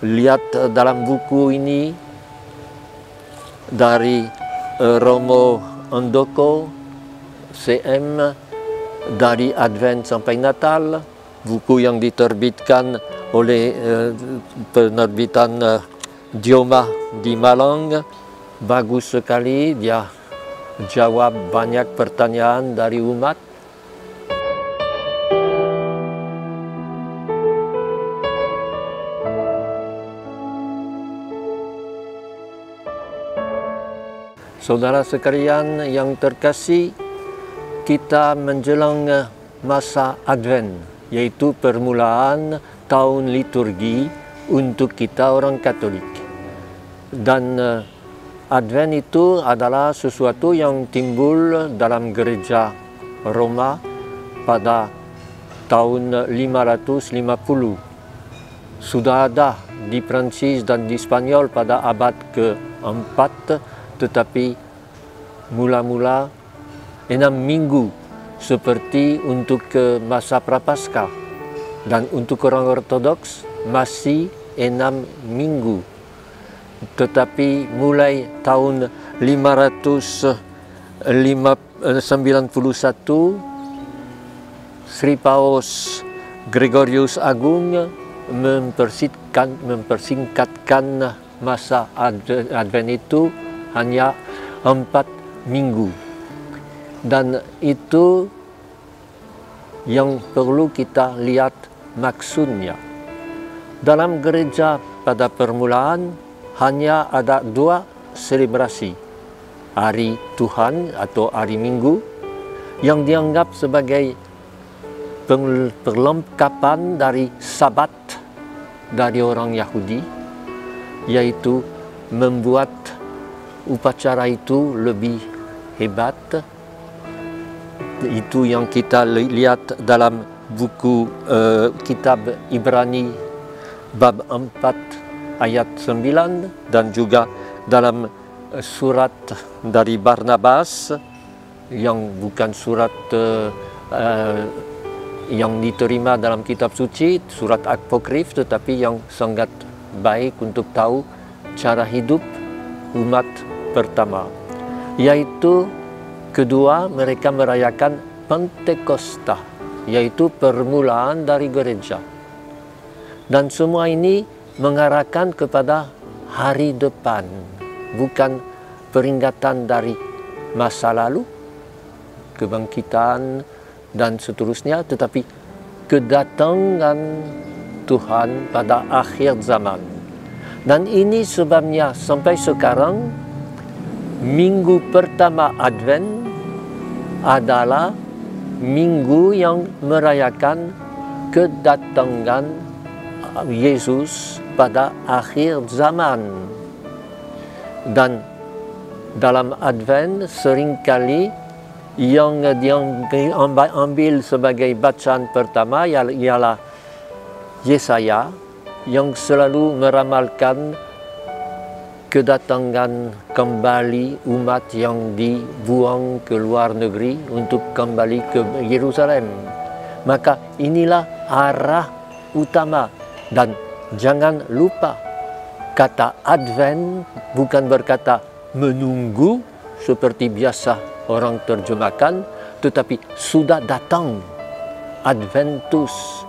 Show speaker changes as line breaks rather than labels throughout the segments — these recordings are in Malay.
lihat dalam buku ini dari Romo Andoko, CM, dari Advent sampai Natal, buku yang diterbitkan oleh penerbitan Dioma di Malang. Bagus sekali, dia jawab banyak pertanyaan dari umat. Saudara sekalian yang terkasih, kita menjelang masa Advent, yaitu permulaan tahun liturgi untuk kita orang Katolik. Dan Advent itu adalah sesuatu yang timbul dalam gereja Roma pada tahun 550. Sudah ada di Prancis dan di Spanyol pada abad ke-4, tetapi mula-mula 6 minggu seperti untuk masa Prapaskah, dan untuk orang Ortodoks masih 6 minggu. Tetapi mulai tahun 591 Sri Paus Gregorius Agung mempersingkatkan masa Advent itu hanya 4 minggu. Dan itu yang perlu kita lihat maksudnya. Dalam gereja pada permulaan hanya ada 2 selebrasi. Hari Tuhan atau hari Minggu yang dianggap sebagai perlengkapan dari Sabat dari orang Yahudi, yaitu membuat upacara itu lebih hebat. Itu yang kita lihat dalam buku kitab Ibrani bab 4 ayat 9, dan juga dalam surat dari Barnabas yang bukan surat yang diterima dalam kitab suci, surat apokrif, tetapi yang sangat baik untuk tahu cara hidup umat pertama, yaitu kedua mereka merayakan Pentakosta, yaitu permulaan dari gereja. Dan semua ini mengarahkan kepada hari depan, bukan peringatan dari masa lalu, kebangkitan dan seterusnya, tetapi kedatangan Tuhan pada akhir zaman. Dan ini sebabnya sampai sekarang minggu pertama Advent adalah minggu yang merayakan kedatangan Yesus pada akhir zaman. Dan dalam Advent seringkali yang diambil sebagai bacaan pertama ialah Yesaya, yang selalu meramalkan kedatangan kembali umat yang dibuang ke luar negeri untuk kembali ke Yerusalem. Maka inilah arah utama. Dan jangan lupa, kata Advent bukan berkata menunggu seperti biasa orang terjemahkan, tetapi sudah datang. Adventus,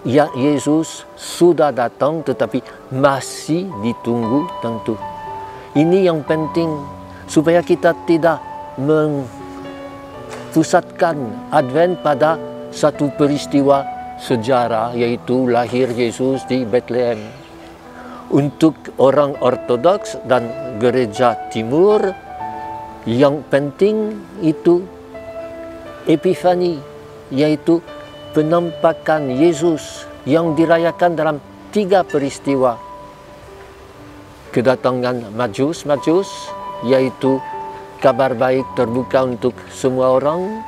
ya, Yesus sudah datang, tetapi masih ditunggu tentu. Ini yang penting supaya kita tidak mempusatkan Advent pada satu peristiwa sejarah, yaitu lahir Yesus di Bethlehem. Untuk orang Ortodoks dan Gereja Timur, yang penting itu Epifani, yaitu penampakan Yesus yang dirayakan dalam 3 peristiwa. Kedatangan Majus, yaitu kabar baik terbuka untuk semua orang.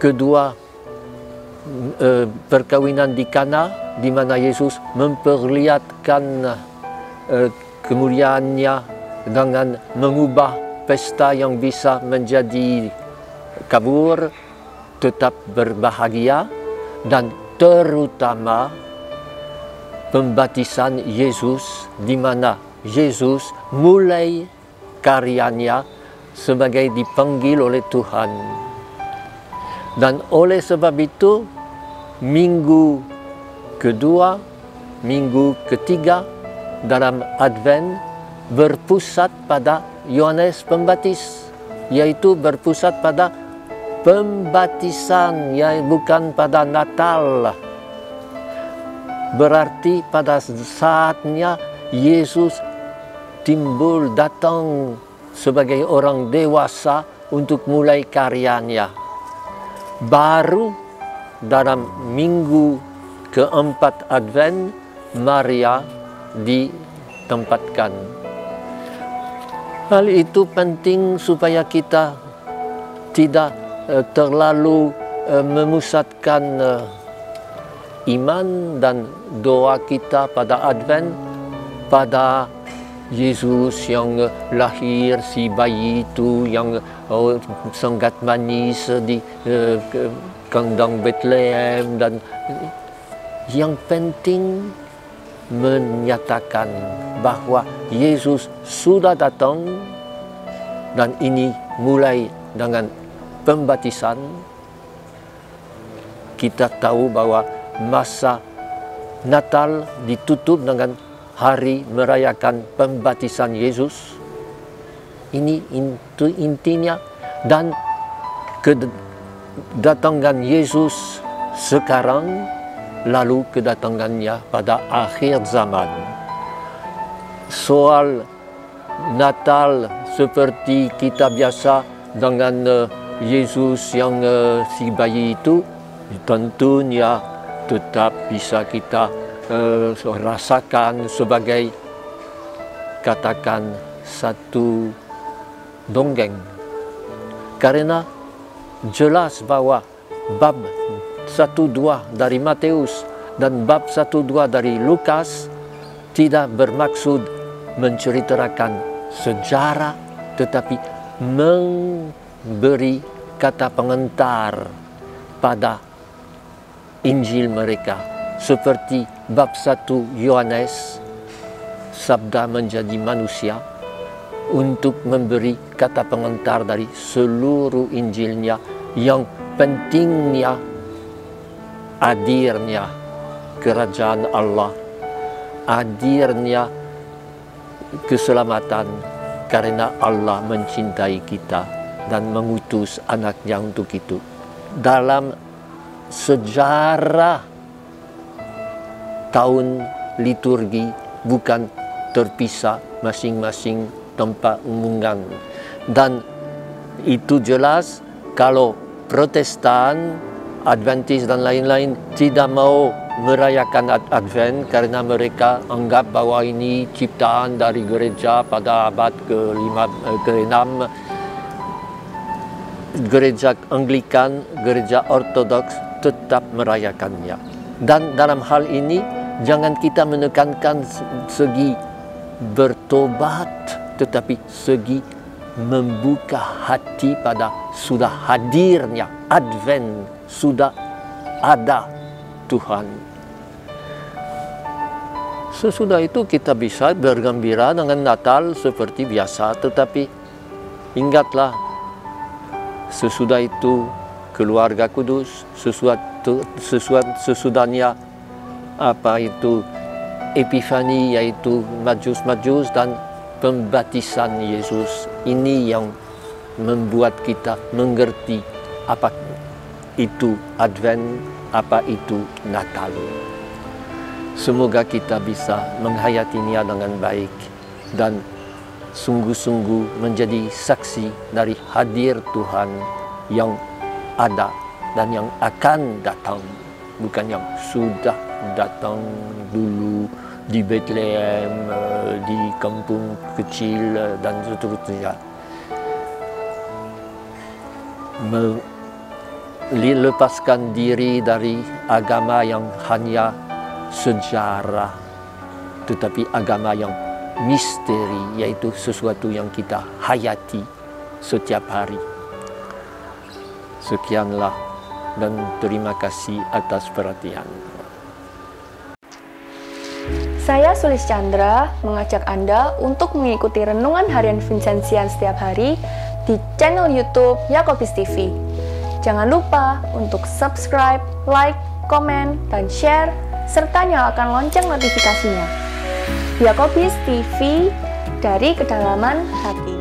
Kedua, perkawinan di Kana, di mana Yesus memperlihatkan kemuliaannya dengan mengubah pesta yang bisa menjadi kabur, tetap berbahagia. Dan terutama pembaptisan Yesus, di mana Yesus mulai karyanya sebagai dipanggil oleh Tuhan. Dan oleh sebab itu, minggu kedua, minggu ketiga dalam Advent berpusat pada Yohanes Pembaptis, yaitu berpusat pada pembaptisan, ya, bukan pada Natal. Berarti pada saatnya Yesus timbul, datang sebagai orang dewasa untuk mulai karyanya. Baru dalam minggu keempat Advent, Maria ditempatkan. Hal itu penting supaya kita tidak terlalu memusatkan iman dan doa kita pada Advent pada Yesus yang lahir, si bayi itu yang sangat manis di kandang Bethlehem, dan yang penting menyatakan bahwa Yesus sudah datang, dan ini mulai dengan pembaptisan. Kita tahu bahwa masa Natal ditutup dengan hari merayakan pembaptisan Yesus. Ini intinya, dan kedatangan Yesus sekarang, lalu kedatangannya pada akhir zaman. Soal Natal seperti kita biasa dengan Yesus yang si bayi itu, tentunya tetap bisa kita rasakan sebagai, katakan, satu dongeng. Karena jelas bahwa bab 1-2 dari Matius dan bab 1-2 dari Lukas tidak bermaksud menceritakan sejarah, tetapi memberi kata pengantar pada Injil mereka. Seperti bab 1 Yohanes, sabda menjadi manusia, untuk memberi kata pengantar dari seluruh Injilnya, yang pentingnya hadirnya kerajaan Allah, hadirnya keselamatan, karena Allah mencintai kita dan mengutus anaknya untuk itu. Dalam sejarah tahun liturgi bukan terpisah masing-masing tempat undangan, dan itu jelas kalau Protestan, Adventis dan lain-lain tidak mau merayakan Advent karena mereka anggap bahwa ini ciptaan dari gereja pada abad ke-6. Gereja Anglikan, gereja Ortodoks tetap merayakannya. Dan dalam hal ini jangan kita menekankan segi bertobat, tetapi segi membuka hati pada sudah hadirnya Advent, sudah ada Tuhan. Sesudah itu kita bisa bergembira dengan Natal seperti biasa, tetapi ingatlah, sesudah itu keluarga kudus, sesudahnya apa itu Epifani, yaitu Majus-Majus, dan pembaptisan Yesus. Ini yang membuat kita mengerti apa itu Advent, apa itu Natal. Semoga kita bisa menghayatinya dengan baik dan sungguh-sungguh menjadi saksi dari hadir Tuhan yang ada dan yang akan datang, bukan yang sudah datang dulu di Bethlehem, di kampung kecil dan seterusnya. Melepaskan diri dari agama yang hanya sejarah, tetapi agama yang misteri, yaitu sesuatu yang kita hayati setiap hari. Sekianlah dan terima kasih atas perhatian.
Saya Sulis Chandra mengajak Anda untuk mengikuti renungan harian Vincentian setiap hari di channel YouTube Yakobis TV. Jangan lupa untuk subscribe, like, komen, dan share, serta nyalakan lonceng notifikasinya. Yakobis TV, dari kedalaman hati.